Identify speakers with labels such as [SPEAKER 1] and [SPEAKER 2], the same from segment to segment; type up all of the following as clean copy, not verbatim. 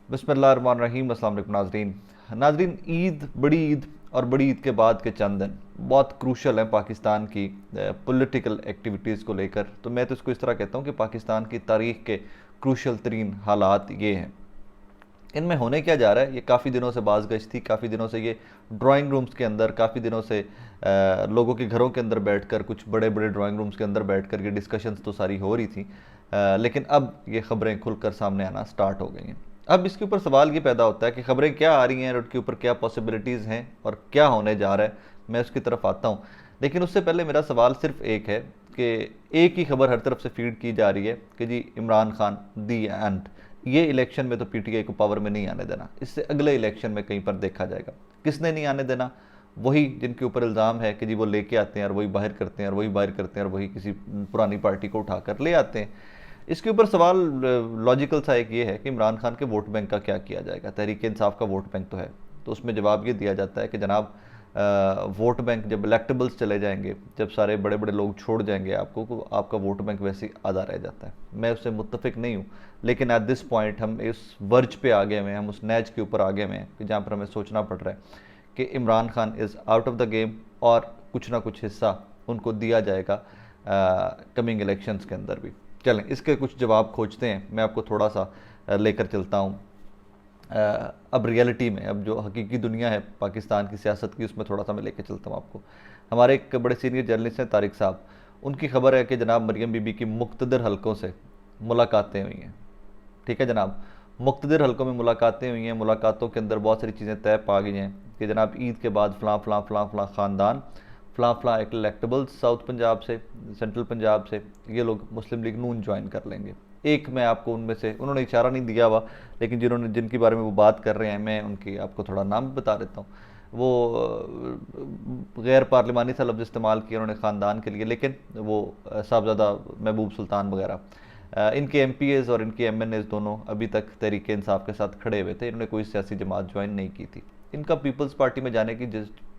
[SPEAKER 1] बिस्मिल्लाहिर्रहमानिर्रहीम। अस्सलाम वालेकुम नाजरीन। बड़ी ईद और बड़ी ईद के बाद के चंद दिन बहुत क्रूशल हैं पाकिस्तान की पॉलिटिकल एक्टिविटीज़ को लेकर। तो मैं तो इसको इस तरह कहता हूँ कि पाकिस्तान की तारीख़ के क्रूशल तरीन हालात ये हैं। इनमें होने क्या जा रहा है, ये काफ़ी दिनों से बाज़गश्त थी, काफ़ी दिनों से ये ड्राइंग रूम्स के अंदर, काफ़ी दिनों से लोगों के घरों के अंदर बैठकर, कुछ बड़े बड़े ड्राइंग रूम्स के अंदर बैठकर ये डिस्कशंस तो सारी हो रही थी, लेकिन अब ये ख़बरें खुलकर सामने आना स्टार्ट हो गई हैं। अब इसके ऊपर सवाल ये पैदा होता है कि ख़बरें क्या आ रही हैं और उनके ऊपर क्या पॉसिबिलिटीज़ हैं और क्या होने जा रहा है। मैं उसकी तरफ आता हूँ, लेकिन उससे पहले मेरा सवाल सिर्फ एक है कि एक ही खबर हर तरफ से फीड की जा रही है कि जी इमरान खान दी एंड, ये इलेक्शन में तो पीटीआई को पावर में नहीं आने देना, इससे अगले इलेक्शन में कहीं पर देखा जाएगा। किसने नहीं आने देना? वही जिनके ऊपर इल्ज़ाम है कि जी वो लेके आते हैं और वही बाहर करते हैं और वही बाहर करते हैं और वही किसी पुरानी पार्टी को उठाकर ले आते हैं। इसके ऊपर सवाल लॉजिकल सा एक ये है कि इमरान खान के वोट बैंक का क्या किया जाएगा। तहरीक इंसाफ का वोट बैंक तो है, तो उसमें जवाब ये दिया जाता है कि जनाब वोट बैंक जब इलेक्टेबल्स चले जाएंगे, जब सारे बड़े बड़े लोग छोड़ जाएंगे आपको, तो आपका वोट बैंक वैसे ही आधा रह जाता है। मैं उससे मुत्तफिक नहीं हूँ, लेकिन एट दिस पॉइंट हम इस वर्ज पे आ गए हैं, हम उस नैज के ऊपर आ गए हैं कि जहाँ पर हमें सोचना पड़ रहा है कि Imran Khan is out of the game और कुछ ना कुछ हिस्सा उनको दिया जाएगा कमिंग इलेक्शंस के अंदर भी। चलें इसके कुछ जवाब खोजते हैं, मैं आपको थोड़ा सा लेकर चलता हूँ अब रियलिटी में, अब जो हकीकी दुनिया है पाकिस्तान की सियासत की, उसमें थोड़ा सा मैं लेकर चलता हूँ आपको। हमारे एक बड़े सीनियर जर्नलिस्ट हैं तारिक साहब, उनकी खबर है कि जनाब मरियम बीबी की मुख्तदर हलकों से मुलाकातें हुई हैं। ठीक है जनाब, मुख्तदर हलकों में मुलाकातें हुई हैं। मुलाकातों के अंदर बहुत सारी चीज़ें तय पा गई हैं कि जनाब ईद के बाद फ़लाँ फ़लाँ फ़लाँ फ़लाँ ख़ानदान, फ़लाँ फ़लाँ इलेक्टेबल्स साउथ पंजाब से, सेंट्रल पंजाब से, ये लोग मुस्लिम लीग नून ज्वाइन कर लेंगे। एक मैं आपको उनमें से, उन्होंने इशारा नहीं दिया हुआ, लेकिन जिनके बारे में वो बात कर रहे हैं, मैं उनकी आपको थोड़ा नाम बता देता हूँ। वो गैर पार्लिमानी सा लफ्ज़ इस्तेमाल किया उन्होंने ख़ानदान के लिए, लेकिन वो साहबज़ादा महबूब सुल्तान वगैरह, इनके MPAs और इनके MNAs दोनों अभी तक तहरीक इंसाफ के साथ खड़े हुए थे। इन्होंने कोई सियासी जमात ज्वाइन नहीं की थी। इनका पीपल्स पार्टी में जाने की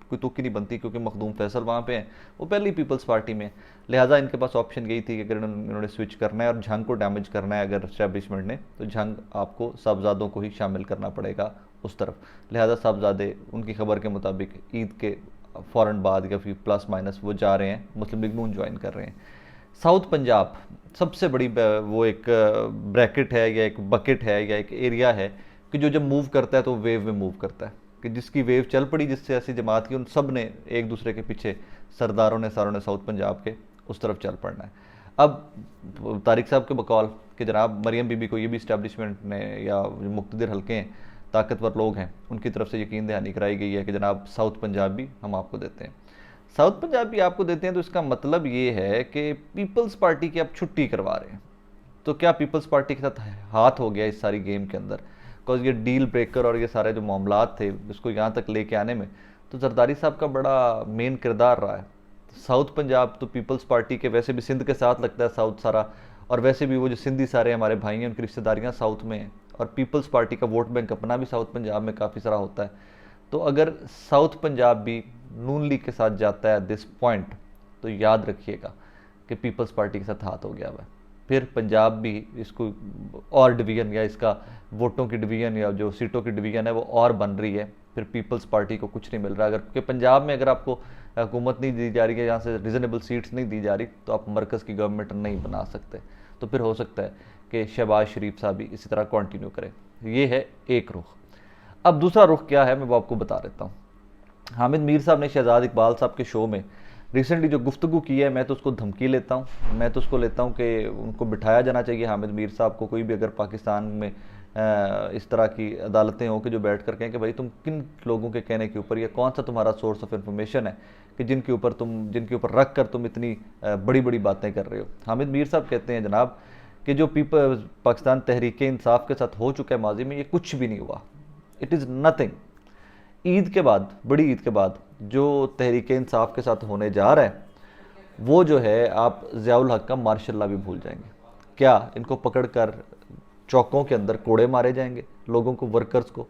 [SPEAKER 1] कोई तुक्की नहीं बनती, क्योंकि मखदूम फैसल वहाँ पे हैं, वो पहले ही पीपल्स पार्टी में। लिहाजा इनके पास ऑप्शन यही थी कि अगर इन्होंने स्विच करना है और झंग को डैमेज करना है अगर इस्टेब्लिशमेंट ने, तो झंग आपको साहबजादों को ही शामिल करना पड़ेगा उस तरफ। लिहाजा साहबजादे उनकी खबर के मुताबिक ईद के फ़ौरन बाद या फिर प्लस माइनस वो जा रहे हैं, मुस्लिम लीग नून ज्वाइन कर रहे हैं। साउथ पंजाब सबसे बड़ी वो एक ब्रैकेट है या एक बकेट है या एक एरिया है कि जो जब मूव करता है तो वेव में मूव करता है, कि जिसकी वेव चल पड़ी जिस सियासी जमात की, उन सब ने एक दूसरे के पीछे, सरदारों ने सारों ने साउथ पंजाब के उस तरफ चल पड़ना है। अब तारिक साहब के बकौल कि जनाब मरियम बीबी को ये भी इस्टेब्लिशमेंट ने या मुख्तदिर हल्के हैं, ताकतवर लोग हैं, उनकी तरफ से यकीन दहानी कराई गई है कि जनाब साउथ पंजाब भी हम आपको देते हैं। साउथ पंजाब भी आपको देते हैं, तो इसका मतलब ये है कि पीपल्स पार्टी की आप छुट्टी करवा रहे हैं। तो क्या पीपल्स पार्टी के साथ हाथ हो गया इस सारी गेम के अंदर? बिकॉज ये डील ब्रेकर और ये सारे जो मामलात थे इसको यहाँ तक लेके आने में तो जरदारी साहब का बड़ा मेन किरदार रहा है। साउथ पंजाब तो पीपल्स पार्टी के, वैसे भी सिंध के साथ लगता है साउथ सारा, और वैसे भी वो जो सिंधी सारे हमारे भाई हैं उनकी रिश्तेदारियाँ साउथ में हैं, और पीपल्स पार्टी का वोट बैंक अपना भी साउथ पंजाब में काफ़ी सारा होता है। तो अगर साउथ पंजाब भी नून लीग के साथ जाता है दिस पॉइंट, तो याद रखिएगा कि पीपल्स पार्टी के साथ हाथ हो गया हुआ है। फिर पंजाब भी इसको और डिवीज़न या इसका वोटों की डिवीज़न या जो सीटों की डिवीज़न है वो और बन रही है। फिर पीपल्स पार्टी को कुछ नहीं मिल रहा, अगर क्योंकि पंजाब में अगर आपको हुकूमत नहीं दी जा रही है, यहाँ से रिजनेबल सीट्स नहीं दी जा रही, तो आप मरकज़ की गवर्नमेंट नहीं बना सकते। तो फिर हो सकता है कि शहबाज शरीफ साहब भी इसी तरह कंटिन्यू करें। ये है एक रुख। अब दूसरा रुख क्या है, मैं वो आपको बता देता हूँ। हामिद मीर साहब ने शहजाद इकबाल साहब के शो में रिसेंटली जो गुफ्तगू की है, मैं तो उसको धमकी लेता हूँ, मैं तो उसको लेता हूँ कि उनको बिठाया जाना चाहिए हामिद मीर साहब को। कोई भी अगर पाकिस्तान में इस तरह की अदालतें हों कि जो बैठ कर कहें कि भाई तुम किन लोगों के कहने के ऊपर, या कौन सा तुम्हारा सोर्स ऑफ इंफॉर्मेशन है कि जिनके ऊपर रख कर तुम इतनी बड़ी बड़ी बातें कर रहे हो। हामिद मीर साहब कहते हैं जनाब कि जो पाकिस्तान तहरीक इंसाफ के साथ हो चुका है माजी में, ये कुछ भी नहीं हुआ, इट इज़ नथिंग। ईद के बाद, बड़ी ईद के बाद जो तहरीक इंसाफ के साथ होने जा रहा है, वो जो है आप ज़ियाउल हक का मार्शल भी भूल जाएंगे। क्या इनको पकड़कर चौकों के अंदर कोड़े मारे जाएंगे, लोगों को, वर्कर्स को?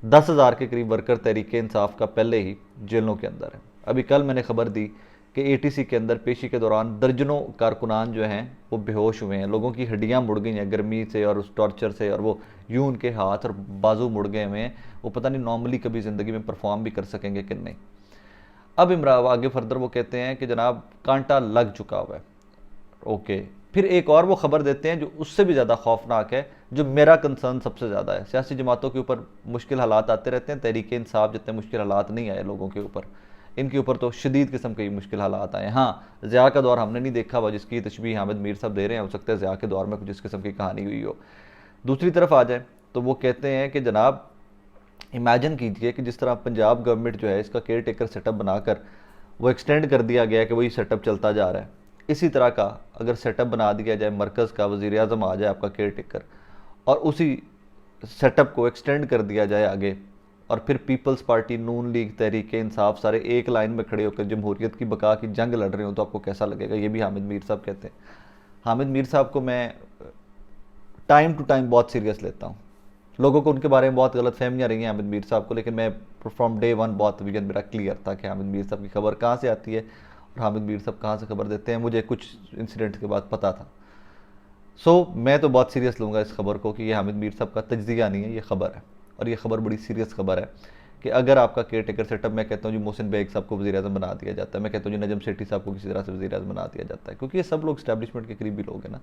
[SPEAKER 1] 10,000 के करीब वर्कर तहरीक इंसाफ का पहले ही जेलों के अंदर है। अभी कल मैंने खबर दी कि एटीसी के अंदर पेशी के दौरान दर्जनों कारकुनान जो हैं वो बेहोश हुए हैं, लोगों की हड्डियां मुड़ गई हैं गर्मी से और उस टॉर्चर से, और वो यूं उनके हाथ और बाजू मुड़ गए हुए हैं, वो पता नहीं नॉर्मली कभी ज़िंदगी में परफॉर्म भी कर सकेंगे कि नहीं। अब इमरान आगे फर्दर वो कहते हैं कि जनाब कांटा लग चुका हुआ है। ओके, फिर एक और वो खबर देते हैं जो उससे भी ज़्यादा खौफनाक है, जो मेरा कंसर्न सबसे ज़्यादा है। सियासी जमातों के ऊपर मुश्किल हालात आते रहते हैं, तहरीक इंसाफ जितने मुश्किल हालात नहीं आए लोगों के ऊपर, इनके ऊपर तो शदीद किस्म के मुश्किल हालात आए। हाँ, ज़िया का दौर हमने नहीं देखा हुआ जिसकी तशबीह हामिद मीर साहब दे रहे हैं, हो सकता है ज़िया के दौर में कुछ इस किस्म की कहानी हुई हो। दूसरी तरफ आ जाए तो वो कहते हैं कि जनाब इमेजिन कीजिए कि जिस तरह पंजाब गवर्नमेंट जो है इसका केयर टेकर सेटअप बनाकर वो एक्सटेंड कर दिया गया कि वही सेटअप चलता जा रहा है, इसी तरह का अगर सेटअप बना दिया जाए, मरकज़ का वज़ीर आज़म आ जाए आपका केयर टेकर, और उसी सेटअप को एक्सटेंड कर दिया जाए आगे, और फिर पीपल्स पार्टी, नून लीग, तहरीक इंसाफ सारे एक लाइन में खड़े होकर जमहूरियत की बका की जंग लड़ रहे हो, तो आपको कैसा लगेगा? ये भी हामिद मीर साहब कहते हैं। हामिद मीर साहब को मैं टाइम टू टाइम बहुत सीरियस लेता हूँ। लोगों को उनके बारे में बहुत गलत फहमियाँ रही हैं हामिद मीर साहब को, लेकिन मैं फ्रॉम डे वन बहुत विजन मेरा क्लियर था कि हामिद मीर साहब की खबर कहाँ से आती है और हामिद मीर साहब कहाँ से खबर देते हैं, मुझे कुछ इंसिडेंट्स के बाद पता था। मैं तो बहुत सीरियस लूँगा इस खबर को कि ये हामिद मीर साहब का तज्जिया नहीं है, ये खबर है, और ये खबर बड़ी सीरियस खबर है कि अगर आपका केयर टेकर सेटअप, मैं कहता हूँ जी मोहसिन बेग साहब को वज़ीर आज़म बना दिया जाता है, मैं कहता हूँ जी नजम सेठी साहब को किसी तरह से वज़ीर आज़म बना दिया जाता है, क्योंकि ये सब लोग इस्टेब्लिशमेंट के करीबी लोग हैं ना,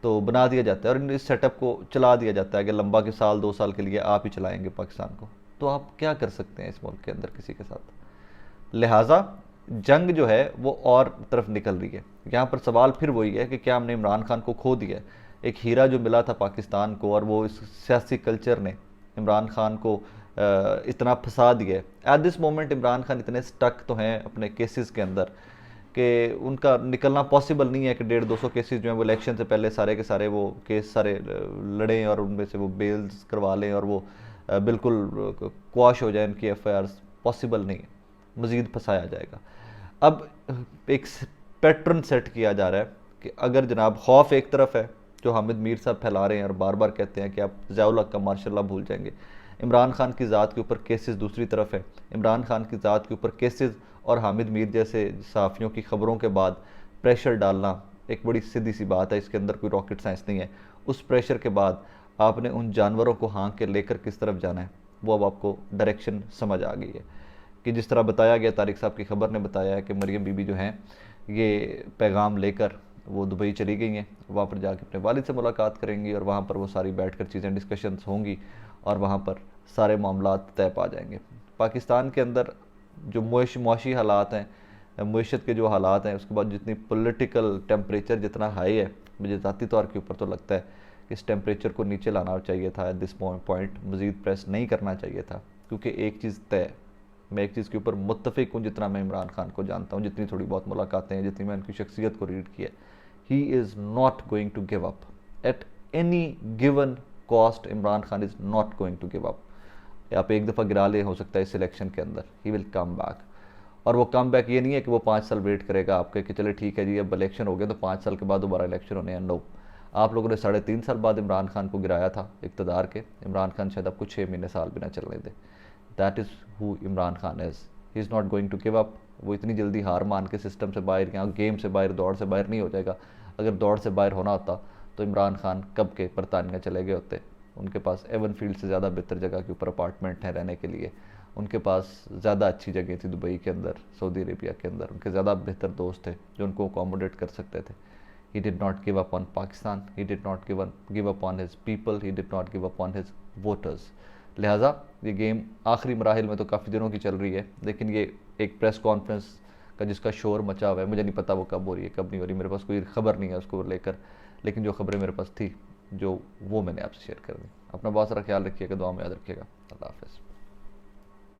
[SPEAKER 1] तो बना दिया जाता है और इस सेटअप को चला दिया जाता है कि लंबा के साल 2 साल के लिए आप ही चलाएंगे पाकिस्तान को। तो आप क्या कर सकते हैं इस मुल्क के अंदर किसी के साथ? लिहाजा जंग जो है वो और तरफ निकल रही है। यहाँ पर सवाल फिर वही है कि क्या हमने इमरान खान को खो दिया है? एक हीरा जो मिला था पाकिस्तान को, और वो इस सियासी कल्चर ने इमरान खान को इतना फंसा दिया है। At this moment Imran Khan इतने स्टक तो हैं अपने केसेस के अंदर कि उनका निकलना पॉसिबल नहीं है कि 150-200 केसेस जो हैं वो इलेक्शन से पहले सारे के सारे वो केस सारे लड़ें और उनमें से वो बेल्स करवा लें और वो बिल्कुल क्वाश हो जाए उनकी एफआईआर्स। पॉसिबल नहीं है, मज़ीद फंसाया जाएगा। अब एक पैटर्न सेट किया जा रहा है कि अगर जनाब खौफ एक तरफ है जो हामिद मीर साहब फैला रहे हैं और बार बार कहते हैं कि आप ज़िया-उल हक़ का मार्शल लॉ भूल जाएंगे, इमरान खान की ज़ात के ऊपर केसेस दूसरी तरफ है, इमरान खान की ज़ात के ऊपर केसेस और हामिद मीर जैसे सहाफ़ियों की खबरों के बाद प्रेशर डालना एक बड़ी सीधी सी बात है, इसके अंदर कोई रॉकेट साइंस नहीं है। उस प्रेशर के बाद आपने उन जानवरों को हाँक के लेकर किस तरफ जाना है वो अब आपको डायरेक्शन समझ आ गई है कि जिस तरह बताया गया, तारिक साहब की खबर ने बताया है कि मरियम बीबी जो हैं ये पैगाम लेकर वो दुबई चली गई हैं, वहाँ पर जाके अपने वालिद से मुलाकात करेंगी और वहाँ पर वो सारी बैठकर चीज़ें डिस्कशंस होंगी और वहाँ पर सारे मामलात तय पा जाएंगे। पाकिस्तान के अंदर जो मुआशी हालात हैं, मईशत के जो हालात हैं, उसके बाद जितनी पॉलिटिकल टेम्परेचर जितना हाई है, मुझे ज़ाती तौर के ऊपर तो लगता है कि इस टेम्परेचर को नीचे लाना चाहिए था। एट दिस पॉइंट मज़ीद प्रेस नहीं करना चाहिए था, क्योंकि एक चीज़ तय, मैं एक चीज़ के ऊपर मुत्तफ़िक हूँ, जितना मैं इमरान खान को जानता हूँ, जितनी थोड़ी बहुत मुलाकातें हैं, जितनी मैं उनकी शख्सियत को रीड किया, he is not going to give up at any given cost. Imran Khan is not going to give up. आप एक दफ़ा गिरा ले हो सकता है इस इलेक्शन के अंदर, ही विल कम बैक। और वो कम बैक ये नहीं है कि वो 5 साल वेट करेगा आपके कि चले ठीक है जी अब इलेक्शन हो गया तो 5 साल के बाद दोबारा इलेक्शन होने हैं। नो, आप लोगों ने 3.5 साल बाद इमरान खान को गिराया था इक़्तिदार के। इमरान खान शायद आपको 6 महीने साल भी ना चलने दे। That is who Imran Khan is. He is not going to give up. वो इतनी जल्दी हार मान के सिस्टम से बाहर या गेम से बाहर, दौड़ से बाहर नहीं हो जाएगा। अगर दौड़ से बाहर होना होता तो इमरान खान कब के बरतानिया चले गए होते। उनके पास एवन फील्ड से ज़्यादा बेहतर जगह के ऊपर अपार्टमेंट है रहने के लिए, उनके पास ज़्यादा अच्छी जगह थी दुबई के अंदर, सऊदी अरेबिया के अंदर, उनके ज़्यादा बेहतर दोस्त थे जो उनको अकोमोडेट कर सकते थे। He did not give up on Pakistan, he did not give up on his people, he did not give up on his voters. लिहाजा ये गेम आखिरी मराहिल में तो काफ़ी दिनों की चल रही है, लेकिन ये एक प्रेस कॉन्फ्रेंस का जिसका शोर मचा हुआ है, मुझे नहीं पता वो कब हो रही है कब नहीं हो रही, मेरे पास कोई खबर नहीं है उसको लेकर, लेकिन जो खबरें मेरे पास थी जो वो मैंने आपसे शेयर कर दी। अपना बहुत सारा ख्याल रखिएगा, दुआ में याद रखिएगा। अल्लाह हाफ़िज़।